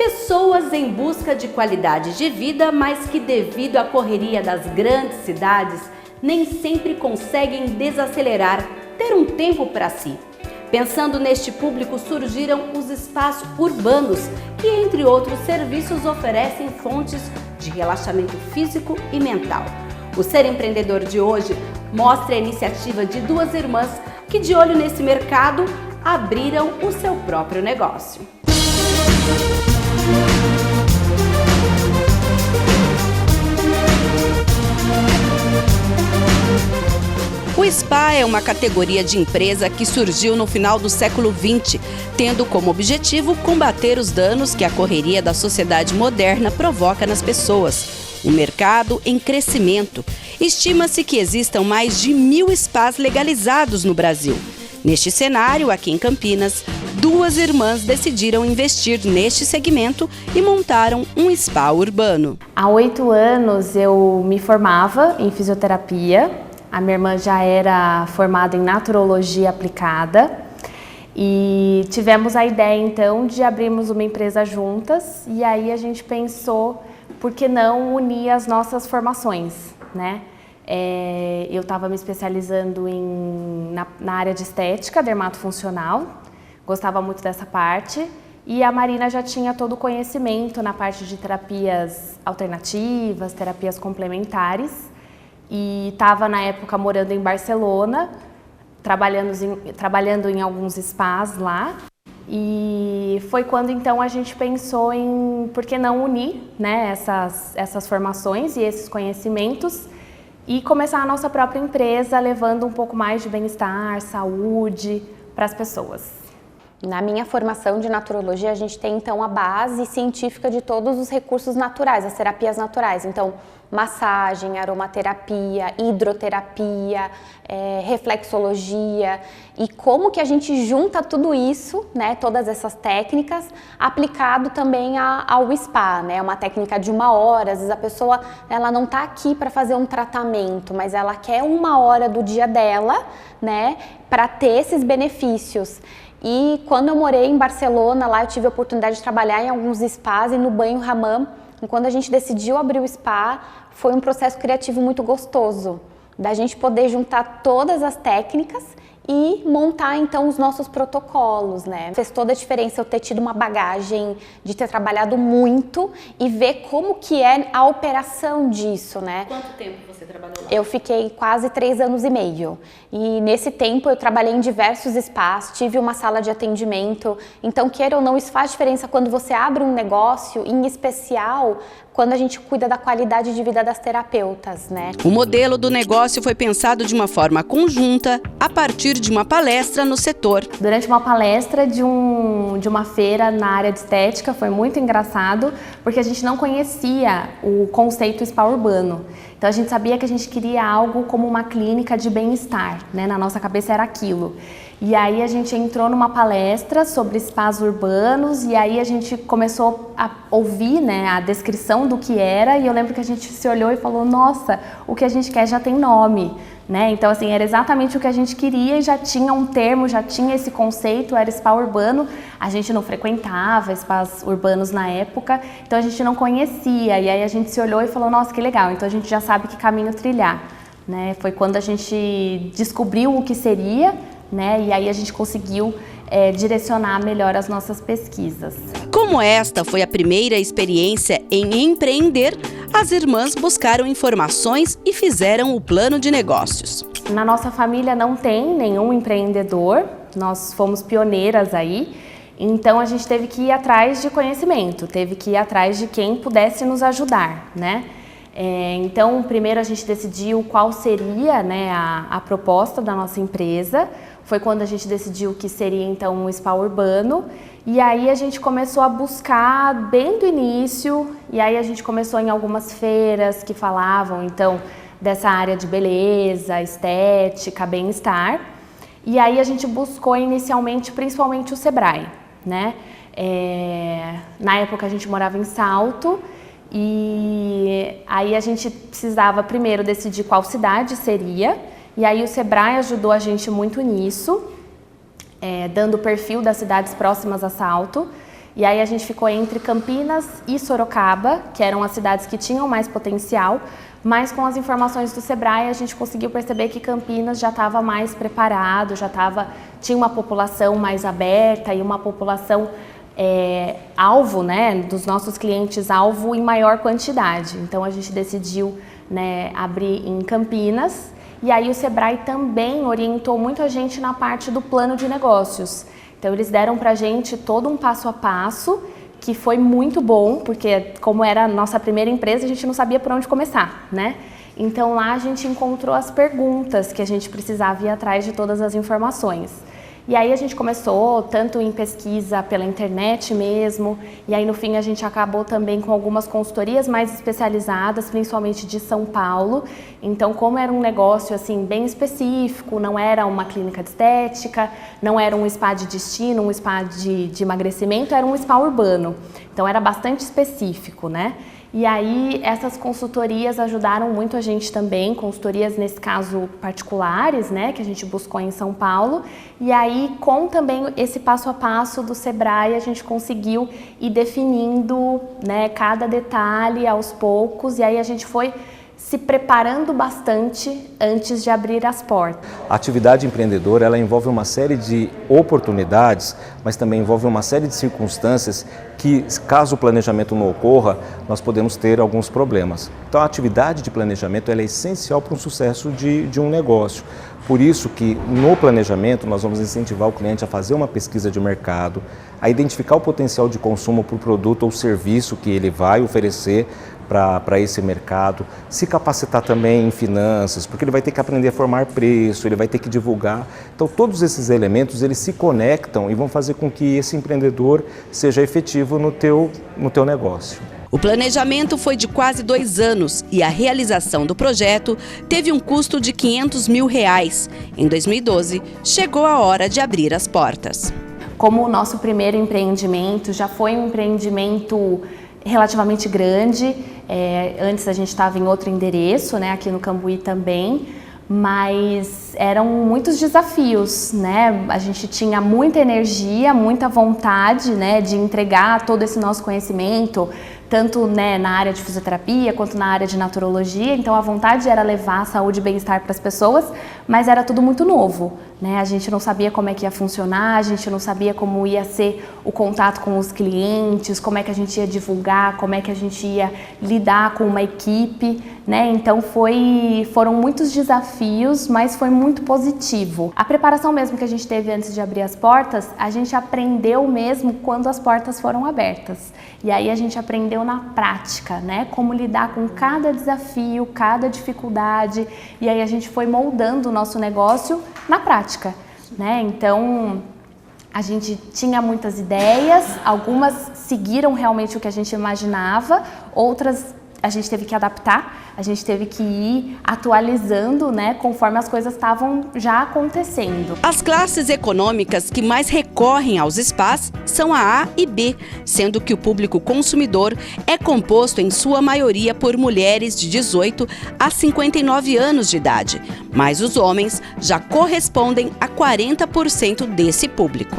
Pessoas em busca de qualidade de vida, mas que devido à correria das grandes cidades, nem sempre conseguem desacelerar, ter um tempo para si. Pensando neste público, surgiram os espaços urbanos, que entre outros serviços oferecem fontes de relaxamento físico e mental. O Ser Empreendedor de hoje mostra a iniciativa de duas irmãs que, de olho nesse mercado, abriram o seu próprio negócio. O spa é uma categoria de empresa que surgiu no final do século XX, tendo como objetivo combater os danos que a correria da sociedade moderna provoca nas pessoas. Um mercado em crescimento. Estima-se que existam mais de 1.000 spas legalizados no Brasil. Neste cenário, aqui em Campinas, duas irmãs decidiram investir neste segmento e montaram um spa urbano. Há 8 anos eu me formava em fisioterapia. A minha irmã já era formada em naturologia aplicada e tivemos a ideia então de abrirmos uma empresa juntas, e aí a gente pensou, por que não unir as nossas formações, né? Eu estava me especializando na área de estética, dermatofuncional, gostava muito dessa parte, e a Marina já tinha todo o conhecimento na parte de terapias alternativas, terapias complementares, e estava na época morando em Barcelona, trabalhando em alguns spas lá. E foi quando então a gente pensou em por que não unir, né, essas formações e esses conhecimentos e começar a nossa própria empresa, levando um pouco mais de bem-estar, saúde para as pessoas. Na minha formação de naturologia, a gente tem então a base científica de todos os recursos naturais, as terapias naturais. Então, massagem, aromaterapia, hidroterapia, reflexologia, e como que a gente junta tudo isso, né, todas essas técnicas, aplicado também ao spa, né, uma técnica de 1 hora. Às vezes a pessoa ela não está aqui para fazer um tratamento, mas ela quer 1 hora do dia dela, né, para ter esses benefícios. E quando eu morei em Barcelona, lá eu tive a oportunidade de trabalhar em alguns spas e no banho hammam. E quando a gente decidiu abrir o spa, foi um processo criativo muito gostoso, da gente poder juntar todas as técnicas e montar então os nossos protocolos, né? Fez toda a diferença eu ter tido uma bagagem de ter trabalhado muito e ver como que é a operação disso, né? Quanto tempo você trabalhou lá? Eu fiquei quase 3 anos e meio. E nesse tempo eu trabalhei em diversos spas, tive uma sala de atendimento. Então, queira ou não, isso faz diferença quando você abre um negócio, em especial quando a gente cuida da qualidade de vida das terapeutas, né? O modelo do negócio foi pensado de uma forma conjunta, a partir de uma palestra no setor. Durante uma palestra de uma feira na área de estética, foi muito engraçado, porque a gente não conhecia o conceito spa urbano. Então a gente sabia que a gente queria algo como uma clínica de bem-estar, né? Na nossa cabeça era aquilo. E aí a gente entrou numa palestra sobre spas urbanos e aí a gente começou a ouvir, né, a descrição do que era, e eu lembro que a gente se olhou e falou, nossa, o que a gente quer já tem nome, né? Então assim, era exatamente o que a gente queria e já tinha um termo, já tinha esse conceito, era spa urbano. A gente não frequentava spas urbanos na época, então a gente não conhecia, e aí a gente se olhou e falou, nossa, que legal, então a gente já sabe que caminho trilhar, né? Foi quando a gente descobriu o que seria, né? E aí a gente conseguiu direcionar melhor as nossas pesquisas. Como esta foi a primeira experiência em empreender, as irmãs buscaram informações e fizeram o plano de negócios. Na nossa família não tem nenhum empreendedor, nós fomos pioneiras aí, então a gente teve que ir atrás de conhecimento, teve que ir atrás de quem pudesse nos ajudar, né? Então, primeiro a gente decidiu qual seria, né, a proposta da nossa empresa. Foi quando a gente decidiu que seria então um spa urbano, e aí a gente começou a buscar bem do início, e aí a gente começou em algumas feiras que falavam então dessa área de beleza, estética, bem-estar, e aí a gente buscou inicialmente principalmente o Sebrae, né? Na época a gente morava em Salto, e aí a gente precisava primeiro decidir qual cidade seria, e aí o Sebrae ajudou a gente muito nisso, dando o perfil das cidades próximas a Salto. E aí a gente ficou entre Campinas e Sorocaba, que eram as cidades que tinham mais potencial, mas com as informações do Sebrae a gente conseguiu perceber que Campinas já estava mais preparado, tinha uma população mais aberta e uma população alvo, né, dos nossos clientes alvo em maior quantidade. Então a gente decidiu, né, abrir em Campinas, e aí o Sebrae também orientou muito a gente na parte do plano de negócios. Então eles deram pra gente todo um passo a passo, que foi muito bom, porque como era a nossa primeira empresa, a gente não sabia por onde começar, né? Então lá a gente encontrou as perguntas que a gente precisava ir atrás de todas as informações. E aí a gente começou tanto em pesquisa pela internet mesmo, e aí no fim a gente acabou também com algumas consultorias mais especializadas, principalmente de São Paulo. Então, como era um negócio assim bem específico, não era uma clínica de estética, não era um spa de destino, um spa de emagrecimento, era um spa urbano. Então era bastante específico, né? E aí essas consultorias ajudaram muito a gente também, consultorias nesse caso particulares, né, que a gente buscou em São Paulo. E aí com também esse passo a passo do Sebrae a gente conseguiu ir definindo, né, cada detalhe aos poucos, e aí a gente foi se preparando bastante antes de abrir as portas. A atividade empreendedora, ela envolve uma série de oportunidades, mas também envolve uma série de circunstâncias que, caso o planejamento não ocorra, nós podemos ter alguns problemas. Então a atividade de planejamento ela é essencial para o sucesso de um negócio. Por isso que no planejamento nós vamos incentivar o cliente a fazer uma pesquisa de mercado, a identificar o potencial de consumo para o produto ou serviço que ele vai oferecer para esse mercado, se capacitar também em finanças, porque ele vai ter que aprender a formar preço, ele vai ter que divulgar. Então todos esses elementos eles se conectam e vão fazer com que esse empreendedor seja efetivo no teu negócio. O planejamento foi de quase 2 anos e a realização do projeto teve um custo de R$500 mil. Em 2012, chegou a hora de abrir as portas. Como o nosso primeiro empreendimento já foi um empreendimento relativamente grande, antes a gente estava em outro endereço, né, aqui no Cambuí também, mas eram muitos desafios, né? A gente tinha muita energia, muita vontade, né, de entregar todo esse nosso conhecimento, tanto, né, na área de fisioterapia quanto na área de naturologia. Então a vontade era levar saúde e bem-estar para as pessoas, mas era tudo muito novo, né? A gente não sabia como é que ia funcionar, a gente não sabia como ia ser o contato com os clientes, como é que a gente ia divulgar, como é que a gente ia lidar com uma equipe, né? Então foram muitos desafios, mas foi muito positivo. A preparação mesmo que a gente teve antes de abrir as portas, a gente aprendeu mesmo quando as portas foram abertas. E aí a gente aprendeu na prática, né? Como lidar com cada desafio, cada dificuldade, e aí a gente foi moldando o nosso negócio na prática, né? Então a gente tinha muitas ideias, algumas seguiram realmente o que a gente imaginava, outras a gente teve que adaptar, a gente teve que ir atualizando, né, conforme as coisas estavam já acontecendo. As classes econômicas que mais recorrem aos spas são a A e B, sendo que o público consumidor é composto em sua maioria por mulheres de 18 a 59 anos de idade, mas os homens já correspondem a 40% desse público.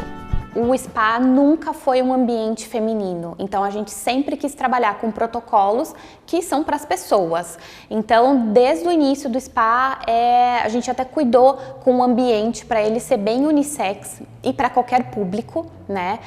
O spa nunca foi um ambiente feminino, então a gente sempre quis trabalhar com protocolos que são para as pessoas. Então, desde o início do spa, a gente até cuidou com o ambiente para ele ser bem unissex e para qualquer público, né?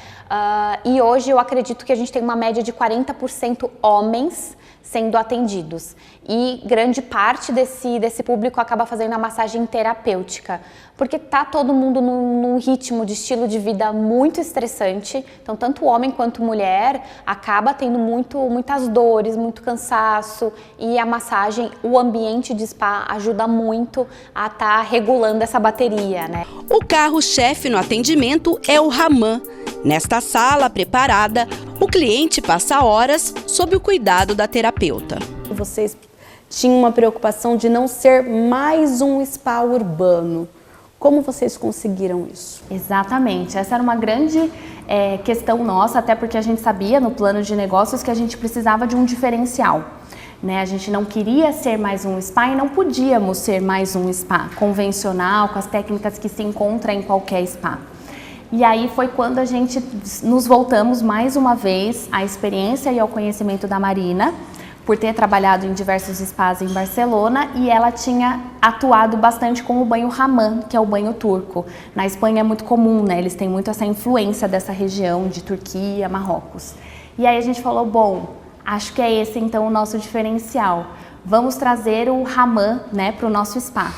E hoje eu acredito que a gente tem uma média de 40% homens sendo atendidos, e grande parte desse público acaba fazendo a massagem terapêutica, porque tá todo mundo num ritmo de estilo de vida muito estressante, então tanto homem quanto mulher acaba tendo muitas dores, muito cansaço, e a massagem, o ambiente de spa ajuda muito a estar regulando essa bateria, né? O carro-chefe no atendimento é o Hammam. Nesta sala preparada, o cliente passa horas sob o cuidado da terapeuta. Vocês tinham uma preocupação de não ser mais um spa urbano. Como vocês conseguiram isso? Exatamente, essa era uma grande questão nossa, até porque a gente sabia no plano de negócios que a gente precisava de um diferencial. Né? A gente não queria ser mais um spa e não podíamos ser mais um spa convencional, com as técnicas que se encontram em qualquer spa. E aí foi quando a gente nos voltamos mais uma vez à experiência e ao conhecimento da Marina, por ter trabalhado em diversos spas em Barcelona, e ela tinha atuado bastante com o banho hammam, que é o banho turco. Na Espanha é muito comum, né? Eles têm muito essa influência dessa região de Turquia, Marrocos. E aí a gente falou, bom, acho que é esse então o nosso diferencial. Vamos trazer o hammam, né, para o nosso spa.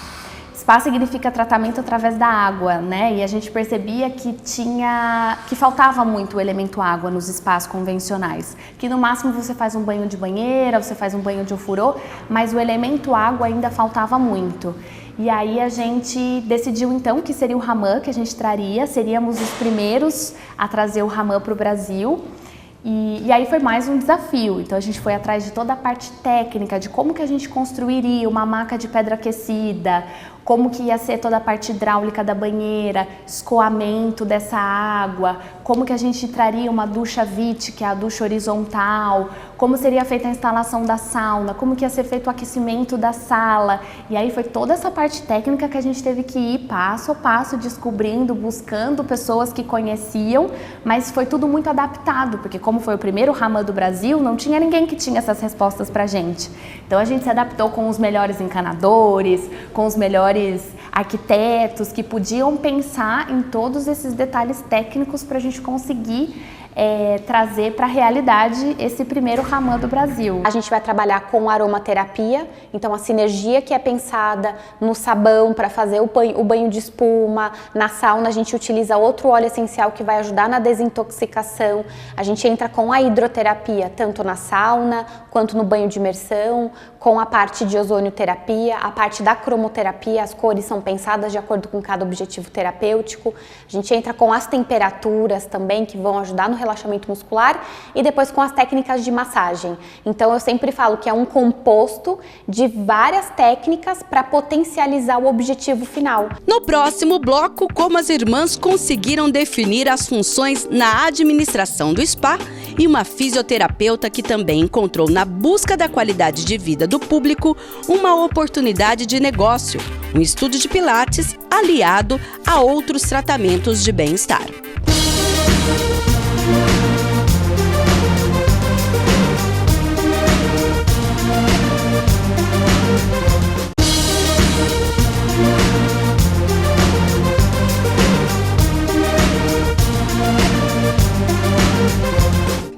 Spa significa tratamento através da água, né? E a gente percebia que faltava muito o elemento água nos spas convencionais. Que no máximo você faz um banho de banheira, você faz um banho de ofurô, mas o elemento água ainda faltava muito. E aí a gente decidiu então que seria o hammam que a gente traria, seríamos os primeiros a trazer o hammam para o Brasil. E aí foi mais um desafio, então a gente foi atrás de toda a parte técnica, de como que a gente construiria uma maca de pedra aquecida, como que ia ser toda a parte hidráulica da banheira, escoamento dessa água, como que a gente traria uma ducha VIT, que é a ducha horizontal, como seria feita a instalação da sauna, como que ia ser feito o aquecimento da sala. E aí foi toda essa parte técnica que a gente teve que ir passo a passo, descobrindo, buscando pessoas que conheciam, mas foi tudo muito adaptado, porque como foi o primeiro hammam do Brasil, não tinha ninguém que tinha essas respostas pra gente. Então a gente se adaptou com os melhores encanadores, com os melhores arquitetos que podiam pensar em todos esses detalhes técnicos para a gente conseguir trazer para a realidade esse primeiro hammam do Brasil. A gente vai trabalhar com aromaterapia, então a sinergia que é pensada no sabão para fazer o banho de espuma, na sauna a gente utiliza outro óleo essencial que vai ajudar na desintoxicação, a gente entra com a hidroterapia tanto na sauna quanto no banho de imersão, com a parte de ozonioterapia, a parte da cromoterapia, as cores são pensadas de acordo com cada objetivo terapêutico, a gente entra com as temperaturas também que vão ajudar no relaxamento muscular e depois com as técnicas de massagem. Então eu sempre falo que é um composto de várias técnicas para potencializar o objetivo final. No próximo bloco, como as irmãs conseguiram definir as funções na administração do spa e uma fisioterapeuta que também encontrou na busca da qualidade de vida do público uma oportunidade de negócio, um estúdio de pilates aliado a outros tratamentos de bem-estar.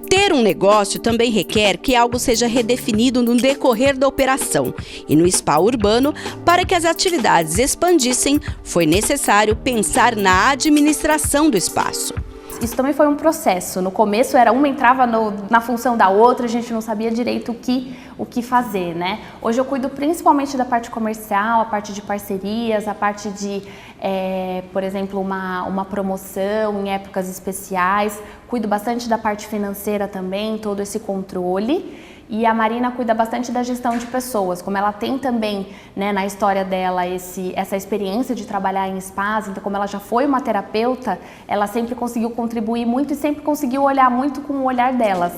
Ter um negócio também requer que algo seja redefinido no decorrer da operação. E no spa urbano, para que as atividades expandissem, foi necessário pensar na administração do espaço. Isso também foi um processo. No começo era uma entrava na função da outra, a gente não sabia direito o que fazer, né? Hoje eu cuido principalmente da parte comercial, a parte de parcerias, a parte de, por exemplo, uma promoção em épocas especiais. Cuido bastante da parte financeira também, todo esse controle. E a Marina cuida bastante da gestão de pessoas, como ela tem também, né, na história dela essa experiência de trabalhar em spas, então como ela já foi uma terapeuta, ela sempre conseguiu contribuir muito e sempre conseguiu olhar muito com o olhar delas.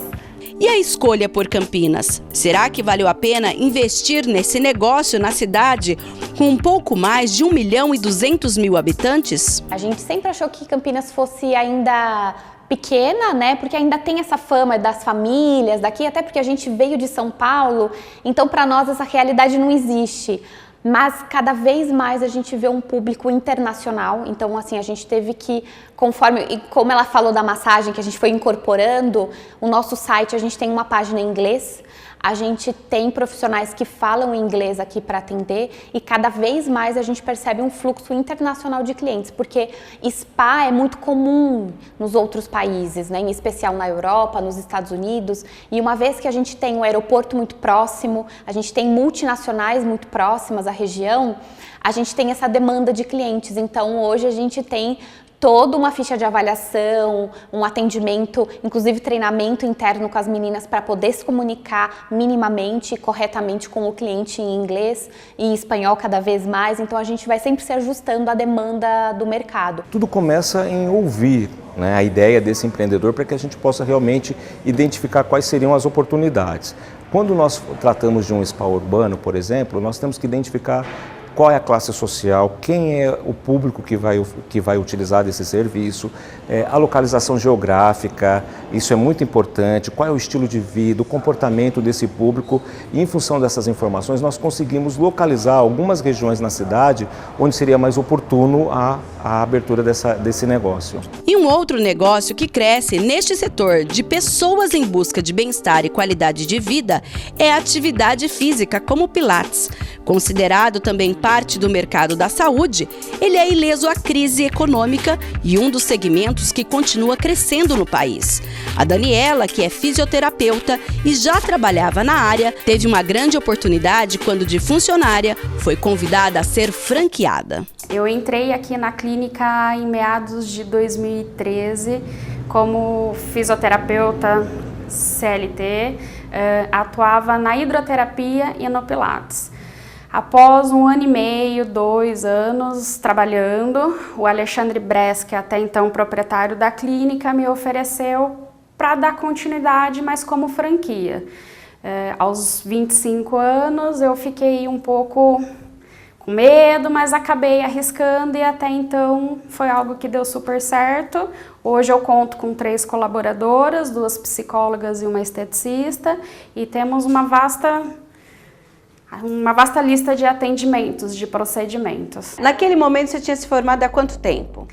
E a escolha por Campinas? Será que valeu a pena investir nesse negócio na cidade com um pouco mais de 1.200.000 habitantes? A gente sempre achou que Campinas fosse ainda pequena, né? Porque ainda tem essa fama das famílias daqui, até porque a gente veio de São Paulo, então para nós essa realidade não existe. Mas cada vez mais a gente vê um público internacional, então assim, a gente teve que, como ela falou da massagem que a gente foi incorporando, o nosso site, a gente tem uma página em inglês, a gente tem profissionais que falam inglês aqui para atender e cada vez mais a gente percebe um fluxo internacional de clientes, porque spa é muito comum nos outros países, né? Em especial na Europa, nos Estados Unidos, e uma vez que a gente tem um aeroporto muito próximo, a gente tem multinacionais muito próximas à região, a gente tem essa demanda de clientes, então hoje a gente tem toda uma ficha de avaliação, um atendimento, inclusive treinamento interno com as meninas para poder se comunicar minimamente e corretamente com o cliente em inglês e em espanhol cada vez mais, então a gente vai sempre se ajustando à demanda do mercado. Tudo começa em ouvir, né, a ideia desse empreendedor para que a gente possa realmente identificar quais seriam as oportunidades. Quando nós tratamos de um spa urbano, por exemplo, nós temos que identificar qual é a classe social, quem é o público que vai utilizar desse serviço, a localização geográfica, isso é muito importante, qual é o estilo de vida, o comportamento desse público, e em função dessas informações nós conseguimos localizar algumas regiões na cidade onde seria mais oportuno a abertura desse negócio. E um outro negócio que cresce neste setor de pessoas em busca de bem-estar e qualidade de vida é a atividade física, como o Pilates. Considerado também parte do mercado da saúde, ele é ileso à crise econômica e um dos segmentos que continua crescendo no país. A Daniela, que é fisioterapeuta e já trabalhava na área, teve uma grande oportunidade quando, de funcionária, foi convidada a ser franqueada. Eu entrei aqui na clínica em meados de 2013 como fisioterapeuta CLT, atuava na hidroterapia e no Pilates. Após 1 ano e meio, 2 anos trabalhando, o Alexandre Bress, que até então proprietário da clínica, me ofereceu para dar continuidade, mas como franquia. Aos 25 anos eu fiquei um pouco com medo, mas acabei arriscando e até então foi algo que deu super certo. Hoje eu conto com 3 colaboradoras, 2 psicólogas e uma esteticista, e temos uma vasta lista de atendimentos, de procedimentos. Naquele momento você tinha se formado há quanto tempo?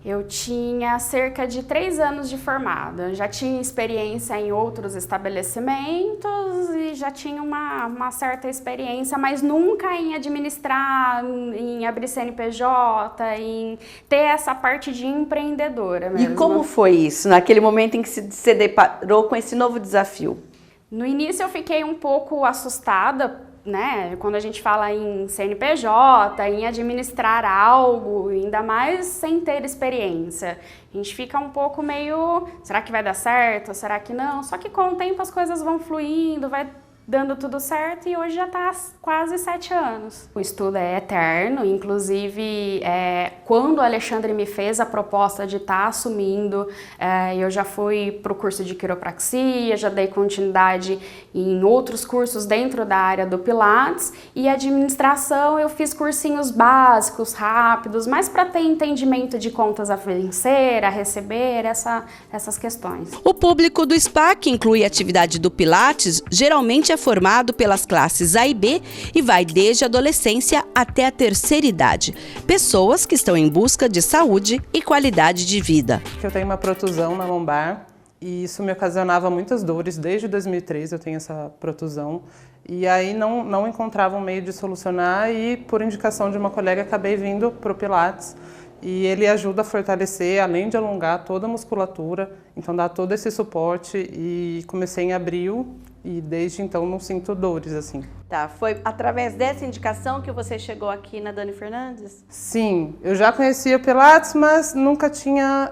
Eu tinha cerca de 3 anos de formada, já tinha experiência em outros estabelecimentos e já tinha uma certa experiência, mas nunca em administrar, em abrir CNPJ, em ter essa parte de empreendedora mesmo. E como foi isso, naquele momento em que você deparou com esse novo desafio? No início eu fiquei um pouco assustada, né? Quando a gente fala em CNPJ, em administrar algo, ainda mais sem ter experiência. A gente fica um pouco meio, será que vai dar certo? Será que não? Só que com o tempo as coisas vão fluindo, vai dando tudo certo e hoje já está há quase 7 anos. O estudo é eterno, inclusive quando o Alexandre me fez a proposta de estar assumindo, eu já fui para o curso de quiropraxia, já dei continuidade em outros cursos dentro da área do Pilates, e administração eu fiz cursinhos básicos, rápidos, mas para ter entendimento de contas a vencer, a receber, essas questões. O público do spa, que inclui a atividade do Pilates, geralmente é formado pelas classes A e B e vai desde a adolescência até a terceira idade. Pessoas que estão em busca de saúde e qualidade de vida. Eu tenho uma protusão na lombar e isso me ocasionava muitas dores. Desde 2003 eu tenho essa protusão e aí não encontrava um meio de solucionar e, por indicação de uma colega, acabei vindo para o Pilates. E ele ajuda a fortalecer, além de alongar toda a musculatura, então dá todo esse suporte, e comecei em abril e desde então não sinto dores assim. Tá, foi através dessa indicação que você chegou aqui na Dani Fernandes? Sim, eu já conhecia Pilates, mas nunca tinha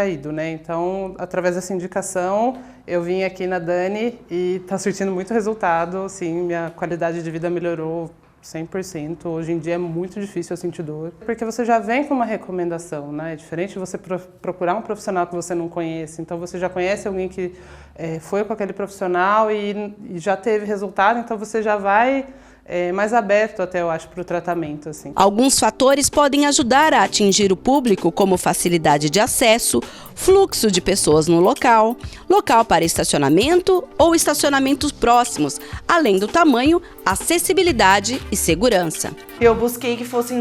ido, né? Então, através dessa indicação, eu vim aqui na Dani e tá surtindo muito resultado, assim, minha qualidade de vida melhorou 100%. Hoje em dia é muito difícil eu sentir dor, porque você já vem com uma recomendação, né? É diferente de você procurar um profissional que você não conhece. Então você já conhece alguém que foi com aquele profissional e já teve resultado, então você já vai mais aberto até, eu acho, para o tratamento, assim. Alguns fatores podem ajudar a atingir o público, como facilidade de acesso, fluxo de pessoas no local, local para estacionamento ou estacionamentos próximos, além do tamanho, acessibilidade e segurança. Eu busquei que fosse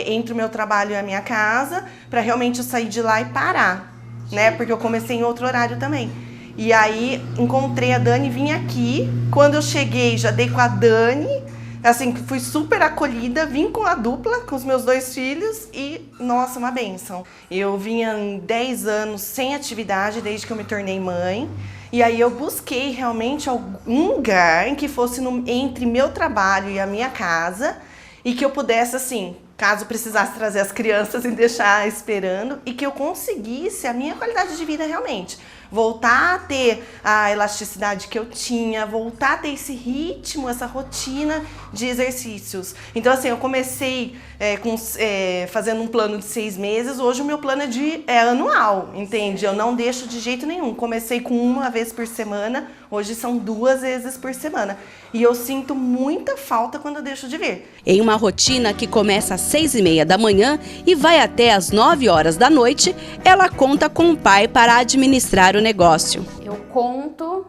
entre o meu trabalho e a minha casa, para realmente eu sair de lá e parar, né? Porque eu comecei em outro horário também. E aí encontrei a Dani e vim aqui. Quando eu cheguei, já dei com a Dani, assim, fui super acolhida, vim com a dupla, com os meus 2 filhos e, nossa, uma bênção. Eu vinha em 10 anos sem atividade, desde que eu me tornei mãe. E aí eu busquei realmente algum lugar em que fosse entre meu trabalho e a minha casa e que eu pudesse, assim, caso precisasse trazer as crianças e deixar esperando, e que eu conseguisse a minha qualidade de vida realmente. voltar a ter a elasticidade que eu tinha, voltar a ter esse ritmo, essa rotina de exercícios. Então, assim, eu comecei fazendo um plano de 6 meses, hoje o meu plano é anual, entende? Eu não deixo de jeito nenhum. Comecei com 1 vez por semana, hoje são 2 vezes por semana. E eu sinto muita falta quando eu deixo de vir. Em uma rotina que começa às 6h30 da manhã e vai até às 9 horas da noite, ela conta com o pai para administrar o negócio. Eu conto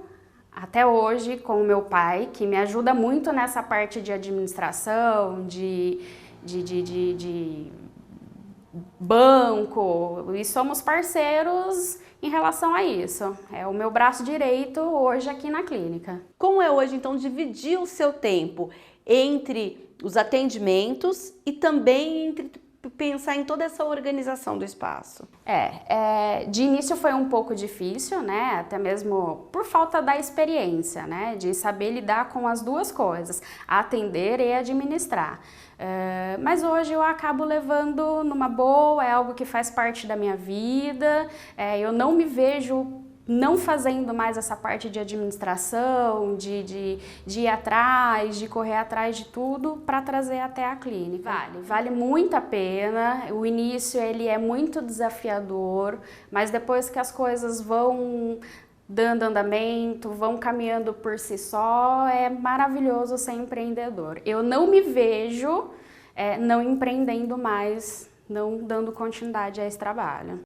até hoje com o meu pai, que me ajuda muito nessa parte de administração, de banco, e somos parceiros em relação a isso. É o meu braço direito hoje aqui na clínica. Como é hoje, então, dividir o seu tempo entre os atendimentos e também entre pensar em toda essa organização do espaço? De início foi um pouco difícil, né? Até mesmo por falta da experiência, né? De saber lidar com as duas coisas, atender e administrar. Mas hoje eu acabo levando numa boa, é algo que faz parte da minha vida, eu não me vejo não fazendo mais essa parte de administração, de ir atrás, de correr atrás de tudo para trazer até a clínica. Vale muito a pena. O início ele é muito desafiador, mas depois que as coisas vão dando andamento, vão caminhando por si só, é maravilhoso ser empreendedor. Eu não me vejo não empreendendo mais, não dando continuidade a esse trabalho.